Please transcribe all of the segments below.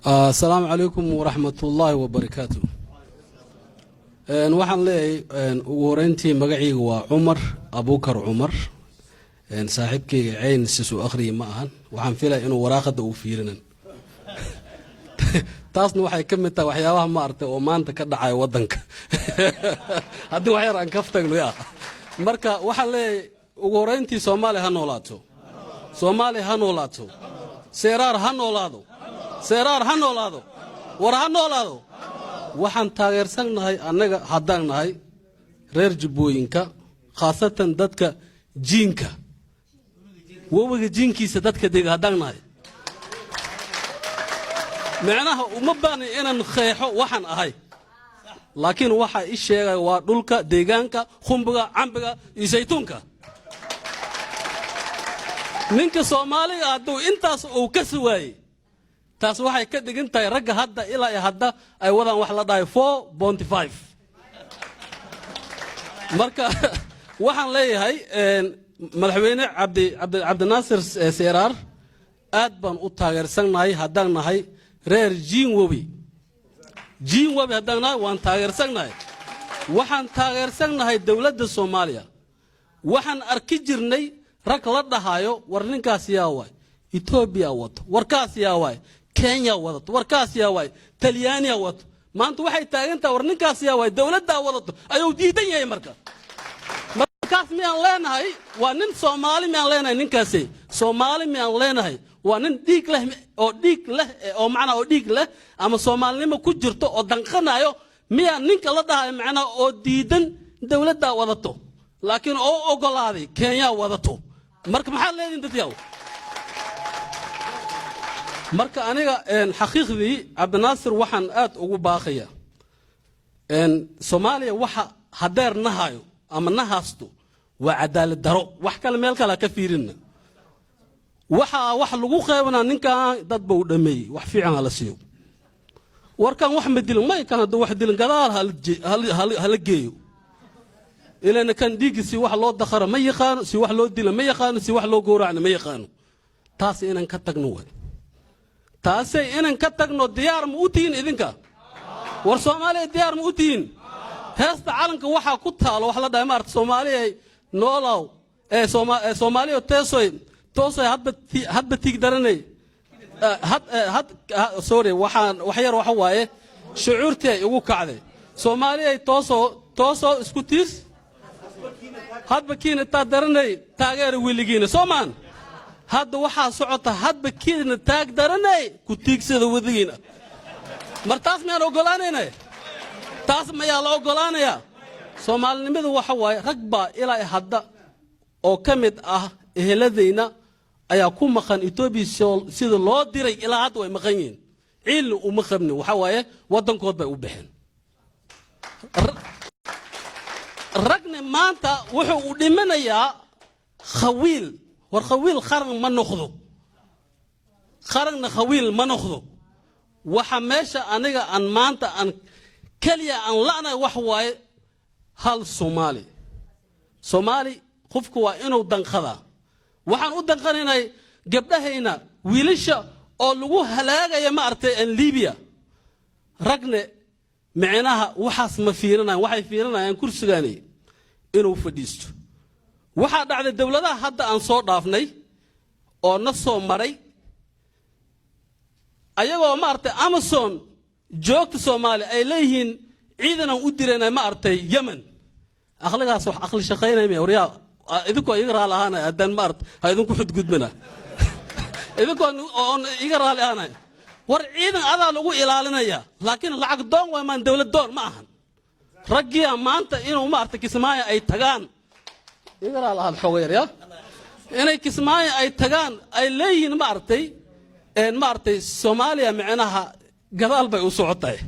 السلام عليكم ورحمة الله وبركاته. waxaan leeyahay ugu horeyntii magacaygu waa Umar Abukar Umar saaxiibkayga ceen sisu akhriye ma ahan waxaan filayaa inuu waraaqada uu fiirinan taasna waxay ka mid tahay waxyaabaha ma artay oo maanta ka dhacay wadanka haddii wax yar aan ka ftagno marka waxaan leeyahay ugu horeyntii Soomaaliya ha noolaato seeraar ha noolaado war ha noolaado waxaan taageersanahay annaga haddaan nahay reer Jubbooyinka khaasatan dadka jiinka wabiga jiinkiisa dadka deega haddaan nahay macnaha uma baahnay inaan qeexo waxaan ahay laakiin waxa ii sheegay waa dhulka deegaanka khumbiga cambiga iyo saytuunka ninka Soomaaliga hadduu intaas uu ka suwaayay taas waxay ka dhigan tahay ragga hadda ilaa hadda ay wadaan wax la dhahay 4.5 marka waxaan leeyahay madaxweyne Cabdi Naasir Seeraar aad baan u taageersanahay haddaan nahay reer Jiinwobi haddaan nahay waan taageersanahay waxaan taageersanahay dawladda Soomaaliya waxaan arki jirnay rag la dhahayo war ninkaas yaa waay Ethiopia wad warkaas yaa waay Kenya wadato warkaas yaa waay Talyaaniga wadato maanta waxay taagantaa war ninkaas yaa waay dawladda wadato ayuu diidan yahay markaas miyaan leenahay waa nin Soomaali miyaan leenahay ninkaasi Soomaali miyaan leenahay waa nin dhiig leh oo macna oo dhiig leh ama Soomaalinimo ku jirto oo danqanayo miyaan ninka la dhahay macna oo diidan dawladda wadato laakiin oo ogolaaday Kenya wadato marka maxaa leedin dadyaw marka aniga xaqiiqdii Cabdi Naasir waxaan aad ugu baaqaya Soomaaliya waxa hadeer nahayo ama nahaasto waa cadaalad daro wax kale meel kale ka fiirina waxa wax lagu qeybana ninka dad baa u dhameeyay wax fiican la siiyo warkan wax ma dilin ma kan wax dilin gadaal hal geeyo ilaa kan dhigisi wax loo dakhara ma yaqaan si wax loo dilo ma yaqaan si wax loo gooracna ma yaqaan taas inaan ka tagno way taasay inaan ka tagno diyaar ma u tihiin idinka war Soomaaliya diyaar ma u tihiin heesta calanka waxa ku taalo wax la dhahay maarta Soomaaliya noolaw Soomaaliya toosoy hadba tig daranay sorry waxaan wax yar waxa waaye shucuurtii ugu kacday Soomaaliya tooso isku tiis hadba kiina ta daranay taageer wiligiina Soomaan hadda waxa socota hadba kiina taag daranay ku tiigsada wadigiina martaas ma ogolaanayna taas ma yaa la ogolaanaya Soomaalinimadu waxa waaye ragba ilaa hadda oo kamid ah eheladeyna ayaa ku maqan Ethiopia sida loo diray ilaa hadda way maqan yihiin ciil uma qabni waxa waaye wadankood bay u bixin ragna maanta wuxuu u dhimanayaa khawiil war khawiil qaran ma noqdo qaranna khawiil ma noqdo waxa meesha aniga aan maanta aan kaliya aan laanay wax waaye hal Soomaali qofku waa inuu danqada waxaan u danqanaynay gabdhahayna wiilasha oo lagu halaagaya ma artay Liibiya ragna macnaha waxaas ma fiirinayaan waxay fiirinayaan kursigaani inuu fadhiisto waxa dhacday dawladaha hadda aan soo dhaafnay oo na soo maray ayagoo ma artay Amazon joogta Soomaaliya ay leeyihiin ciidan u direenay ma artay Yemen aqligaas wax aqli shaqeynay wariyaa idinku iga raali ahaan adan ma artay ha idinku xudgudbana idinku iga raali ahaan war ciidan adaa lagu ilaalinaya laakiin lacag doon waa man dawlad doon ma ahan ragiya maanta inuu ma artay Kismaayo ay tagaan iga raali ahaan xogeer inay Kismaayo ay tagaan ay leeyihiin ma artay Soomaaliya macnaha gadaal bay u socotay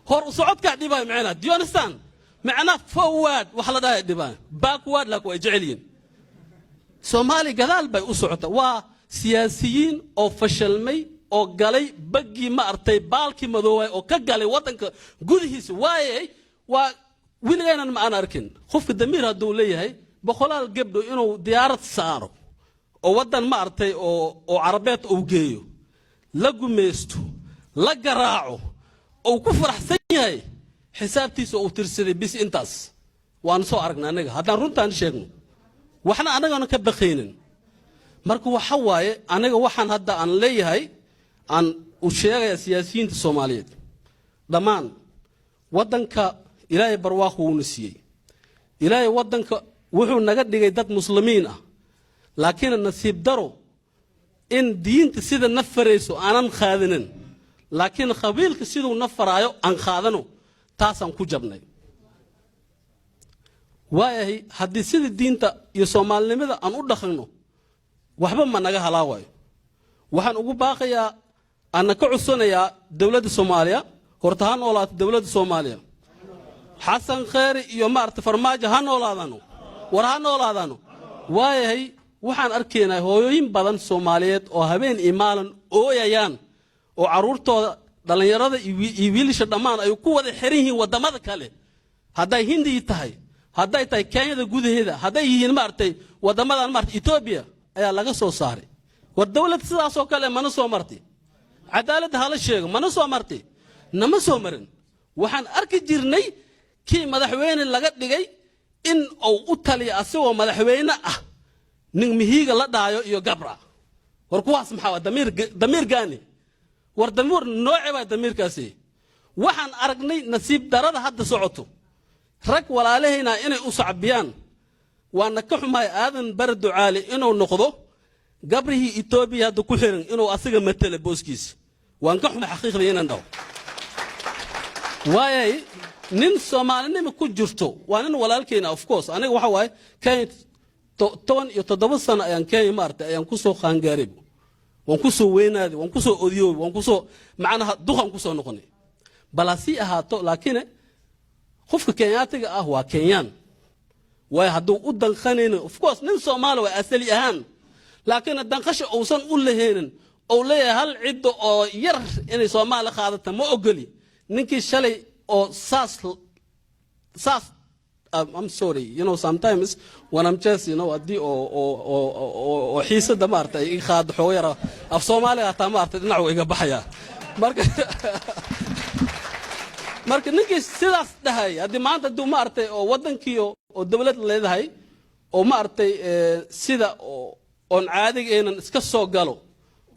hor u socodka dhibay macnaha do you understand macnaha forward wax la dhahay dhibay backward la ku jecelin Soomaali gadaal bay u socotay waa siyaasiyiin oo fashalmay oo galay bagi ma artay baalki madoobay oo ka galay wadanka gudihiisa waayay waa wiilgeenan ma aan arkin qofka damiir haduu leeyahay boqolaal gabdho inuu diyaarad saaro oo wadan ma artay oo carabeed uu geeyo la gumeesto la garaaco oo ku faraxsan yahay xisaabtiisa uu tirsaday bis intaas waan soo aragnaa anaga haddaan runtaan sheegno waxna anagana ka baqaynin marka waxa waaye anaga waxaan hadda aan leeyahay aan u sheegaya siyaasiyiinta Soomaaliyeed dhamaan wadanka ilaahay barwaaqo uu nasiyay ilaahay wadanka wuxuu naga dhigay dad muslimiin ah laakiin nasiib daro in diinta sida nafarayso aanan qaadanin laakiin qabiilka sidoo nafaraayo aan qaadano taasaan ku jabnay waayahay haddii sida diinta iyo Soomaalinimada aan u dhaqanno waxba ma naga halaawayo waxaan ugu baaqayaa ana ka cusanayaa dawladda Soomaaliya horta ha noolaato dawladda Soomaaliya xasan khayri iyo maarta farmaajo ha noolaadano war ha noolaadano waayahay waxaan arkaynaa hooyooyin badan Soomaaliyeed oo habeen iyo maalin ooyayaan oo caruurtooda dhalinyarada iyo wiilasha dhamaan ay ku wada xiran yihiin wadamada kale hadday Hindi tahay hadday tahay Kenya gudaheeda hadday yihiin maartay wadamadan maartay Ethiopia ayaa laga soo saaray war dawlad sidaas oo kale mana soo martay cadaalad hala sheego mana soo martay nama soo marin waxaan arki jirnay kii madaxweyne laga dhigay in uu u taliyo asagoo madaxweyne ah nin mihiga la dhaayo iyo gabra war kuwaas maxaa damiir gaani war damiir nooce baa damiirkaasi waxaan aragnay nasiib darada hadda socoto rag walaalahayna inay u sacbiyaan waana ka xumaay aadan bar ducaali inuu noqdo gabrihii Ethiopia hadda ku xiran inuu asaga matala booskiisa waan ka xumaay xaqiiqda inaan dhaw waayay nin Soomaalinimo ku jirto waa nin walaalkeena of course aniga waxa waay kay 17 sano ayaan kay maartay ayaan ku soo qaangaaray waan ku soo weynaaday waan ku soo odiyo waan ku soo macnaha duqan ku soo noqonay balasi ahaato laakiin qofka Kenyaatiga ah waa Kenyan way haduu u danqanayno of course nin Soomaali waa asali ahaan laakiin danqasho uusan u laheenin oo leeyahay hal cid oo yar inay Soomaali qaadato ma ogoli ninkii shalay or I'm sorry, you know, sometimes when I'm just, you know, or he said the Marta, he had the Hoyera of Somalia at Marta, now we got Bahaya. Mark Nicky still as the high, at the Manta do Marte or Wadankio or Double Ledahay or Marte Sida on adding in and Scasso Gallo.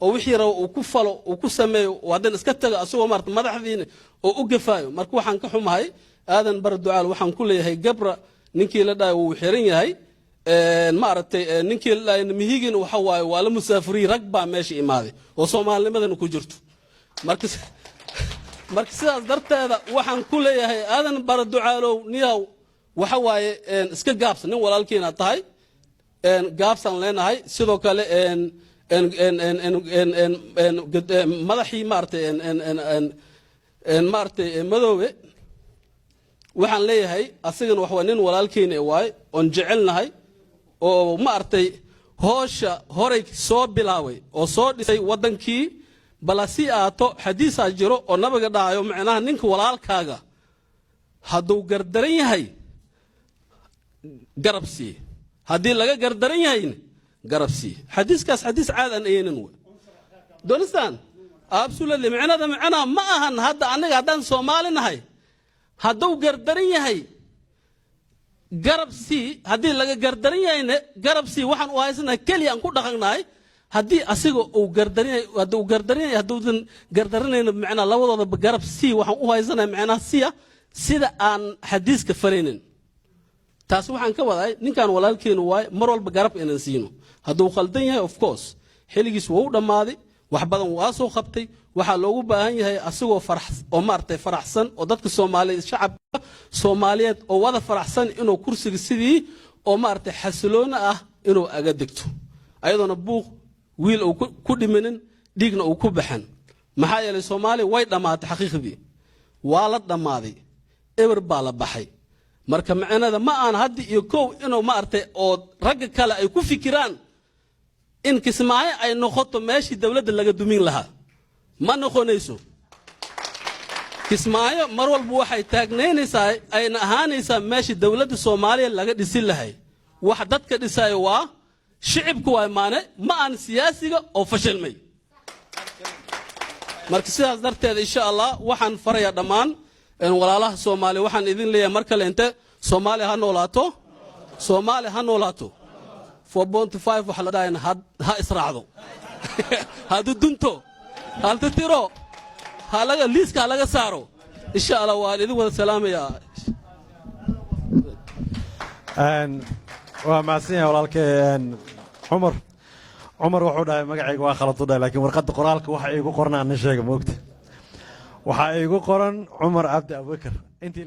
oo wixii raw uu ku falo uu ku sameeyo wadan iska taga asoo marta madaxdiina oo u gafaayo marka waxaan ka xumahay aadan bar ducaal waxaan ku leeyahay gabra ninkii la dhaay uu xiran yahay ma aragtay ninkii la dhaay mihigin waxa waaye waa la musaafiri rag baa meesha imaaday oo Soomaalinimadan ku jirto marka sidaas darteeda waxaan ku leeyahay aadan bar ducaalow niyaw waxa waaye iska gaabsan nin walaalkiina tahay gaabsan leenahay sidoo kale madaxii maartay madoobe waxaan leeyahay asagana wax waa nin walaalkeena waay on jecelnahay oo maartay hoosha horay soo bilaaway oo soo dhisay wadankii balasi aato xadiisa jiro oo nabiga dhaayo macnaha ninka walaalkaaga haduu gardaran yahay garabsi hadii laga gardaran yahay garabsi xadiiskaas xadiis caad aan ayeenin way donistan absolutely macna ma ahan hadda anaga hadan Soomaalinahay haduu gardaran yahay garabsi hadii laga gardaran yahay garabsi waxaan u haysana kaliya aan ku dhaqanahay hadii asiga uu gardaran yahay haduu gardaran yahay haduu gardaranayna macna labadooda garabsi waxaan u haysana macna sida aan xadiiska fareenin taas waxaan ka waday ninkan walaalkeenu waay mar walba garab inaan siino haduu khaldan yahay of course xiligiis wuu dhamaaday wax badan waa soo qabtay waxa loogu baahan yahay asagoo oo maartay faraxsan oo dadka Soomaaliyeed shacabka Soomaaliyeed oo wada faraxsan inuu kursiga sidii oo maartay xasiloona ah inuu aga degto ayadoona buuq wiil uu ku dhimanin dhigna uu ku baxan maxaa yeelay Soomaaliya way dhamaatay xaqiiqdii waa la dhamaaday eber baa la baxay marka macnaheeda ma aan hadii iyo koow inuu maartay oo rag kale ay ku fikiraan in Kismaayo ay noqoto meeshii dawladda laga dumin lahaa ma noqonayso Kismaayo mar walba waxay taagneynaysaa ayna ahaanaysaa meeshii dawladda Soomaaliya laga dhisi lahay wax dadka dhisay waa shicibku waa maane ma aan siyaasiga oo fashilmay marka sidaas darteed insha Allah waxaan farayaa dhammaan walaalaha Soomaali waxaan idin leeyahay mar kale inta Soomaali ha noolaato 4.5 waxa la dhahayn ha israacdo hadu dunto hal tiro halaga liiska laga saaro insha Allah waan idin wada salaamayaa waa maasanya walaalkeen عمر wuxuu dhahay magacayga waa khalad u dhahay laakiin warqadda qoraalka waxa iigu qoran aan sheegay moogta waxa iigu qoran Umar Abdi Abubakar intii